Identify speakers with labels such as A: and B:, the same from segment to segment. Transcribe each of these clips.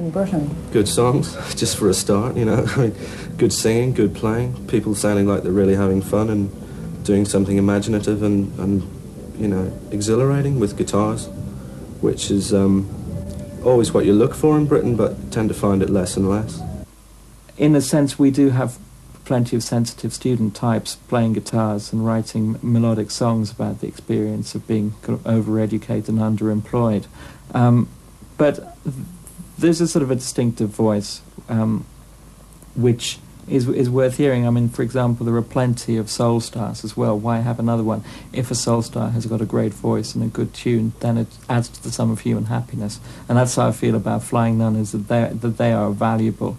A: in Britain?
B: Good songs, just for a start, you know. Good singing, good playing, people sounding like they're really having fun and doing something imaginative and you know, exhilarating with guitars, which is always what you look for in Britain, but tend to find it less and less.
C: In a sense, we do have plenty of sensitive student types playing guitars and writing melodic songs about the experience of being kind of overeducated and underemployed. But there's a sort of a distinctive voice which is worth hearing. I mean, for example, there are plenty of soul stars as well. Why have another one? If a soul star has got a great voice and a good tune, then it adds to the sum of human happiness. And that's how I feel about Flying Nun, is that they are valuable.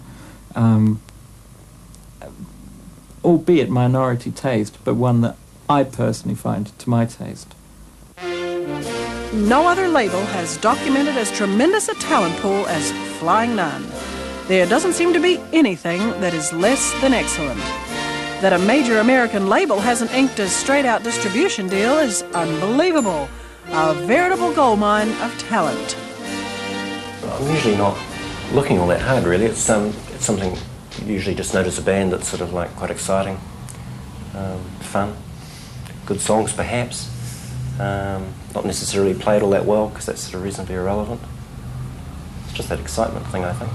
C: Albeit minority taste, but one that I personally find to my taste.
D: No other label has documented as tremendous a talent pool as Flying Nun. There doesn't seem to be anything that is less than excellent. That a major American label hasn't inked a straight-out distribution deal is unbelievable. A veritable goldmine of talent.
E: I'm usually not looking all that hard, really. It's something you usually just notice a band that's sort of like quite exciting, fun, good songs perhaps. Not necessarily played all that well because that's sort of reasonably irrelevant. It's just that excitement thing, I think.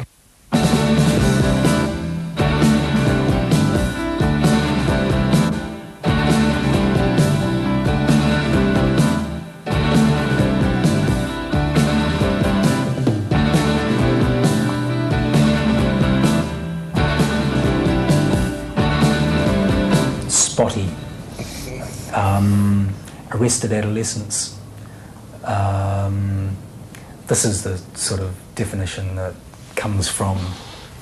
F: Spotty, arrested adolescence. This is the sort of definition that comes from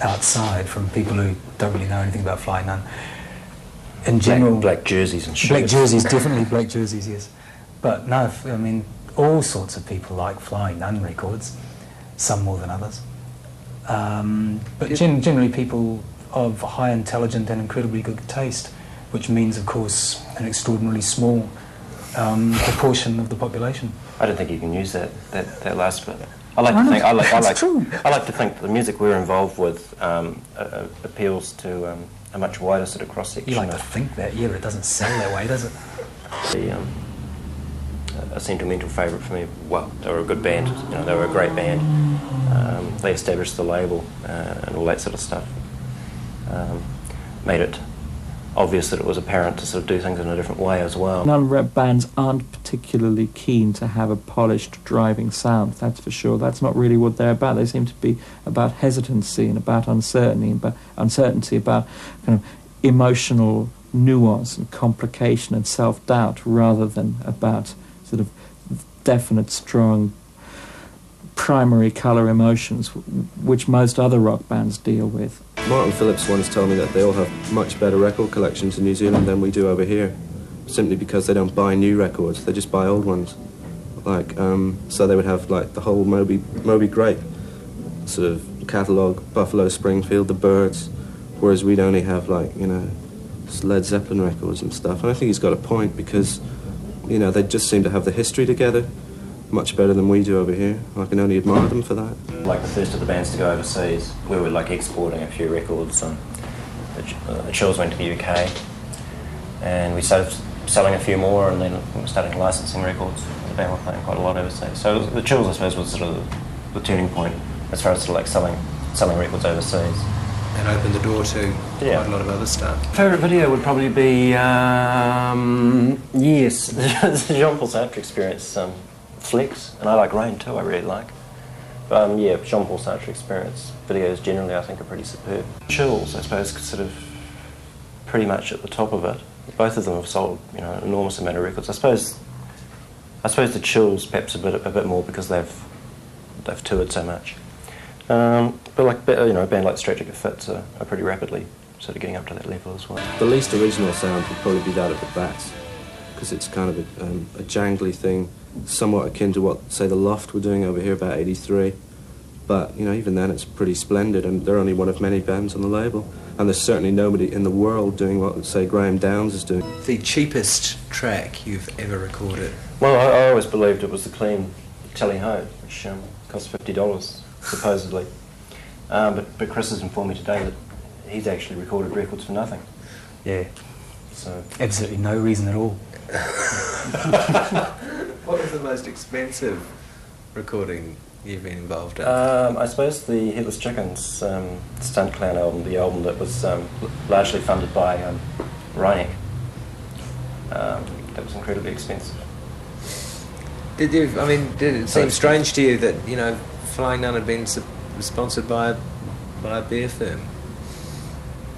F: outside, from people who don't really know anything about Flying Nun. In general,
E: black jerseys and shit.
F: Black jerseys, definitely black jerseys, yes. But no, I mean, all sorts of people like Flying Nun records, some more than others. But generally people of high intelligence and incredibly good taste, which means, of course, an extraordinarily small proportion of the population.
E: I don't think you can use that last bit. I like to think that the music we're involved with appeals to a much wider sort of cross section.
F: You like to think that, yeah, but it doesn't sell that way, does it?
E: A sentimental favourite for me. Well, they were a good band. You know, they were a great band. They established the label and all that sort of stuff. Made it obvious that it was apparent to sort of do things in a different way as well.
C: Non-rap bands aren't particularly keen to have a polished, driving sound, that's for sure. That's not really what they're about. They seem to be about hesitancy and about uncertainty, about kind of emotional nuance and complication and self-doubt, rather than about sort of definite, strong, primary colour emotions, which most other rock bands deal with.
B: Martin Phillips once told me that they all have much better record collections in New Zealand than we do over here, simply because they don't buy new records, they just buy old ones. Like, so they would have like the whole Moby Grape sort of catalogue, Buffalo Springfield, the Byrds, whereas we'd only have like, you know, Led Zeppelin records and stuff. And I think he's got a point, because, you know, they just seem to have the history together much better than we do over here. I can only admire them for that.
E: Like the first of the bands to go overseas, we were like exporting a few records, and the Chills went to the UK, and we started selling a few more, and then we were starting licensing records. The band were playing quite a lot overseas. So the Chills, I suppose, was sort of the turning point as far as sort of like selling records overseas.
G: And opened the door to quite a lot of other stuff.
E: Favourite video would probably be, yes, the Jean-Paul Sartre Experience, Flex, and I like Rain too, I really like. But yeah, Jean-Paul Sartre Experience videos generally I think are pretty superb. Chills, I suppose, sort of pretty much at the top of it. Both of them have sold, you know, an enormous amount of records. I suppose the Chills perhaps a bit more because they've toured so much. But like, you know, a band like Strategic Fits are pretty rapidly sort of getting up to that level as well.
B: The least original sound would probably be that of the Bats, because it's kind of a jangly thing, somewhat akin to what, say, the Loft were doing over here about '83. But, you know, even then it's pretty splendid, and they're only one of many bands on the label. And there's certainly nobody in the world doing what, say, Graham Downes is doing.
G: The cheapest track you've ever recorded?
E: Well, I always believed it was the clean Tally Ho, which cost $50, supposedly. But Chris has informed me today that he's actually recorded records for nothing.
F: Yeah.
E: So
F: Absolutely no reason at all.
G: What was the most expensive recording you've been involved in?
E: I suppose the Headless Chickens Stunt Clown album, the album that was largely funded by Reineck. That was incredibly expensive.
G: Did it seem strange to you that, Flying Nun had been sponsored by a beer firm?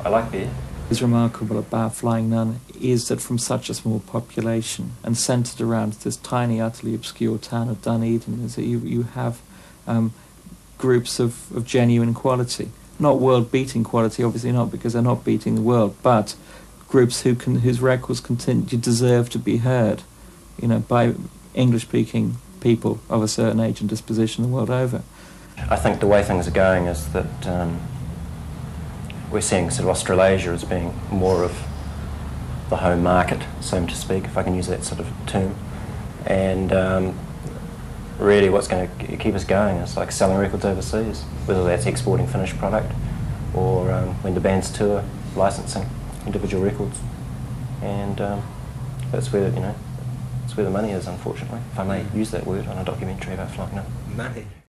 E: I like beer.
C: What is remarkable about Flying Nun is that from such a small population and centred around this tiny, utterly obscure town of Dunedin, is that you have groups of genuine quality. Not world-beating quality, obviously not, because they're not beating the world, but groups whose records deserve to be heard, by English-speaking people of a certain age and disposition the world over.
E: I think the way things are going is that we're seeing sort of Australasia as being more of the home market, so to speak, if I can use that sort of term. And really what's going to keep us going is like selling records overseas, whether that's exporting finished product or when the bands tour, licensing individual records. And that's where, that's where the money is, unfortunately, if I may use that word on a documentary about Flying Nun.
G: Money.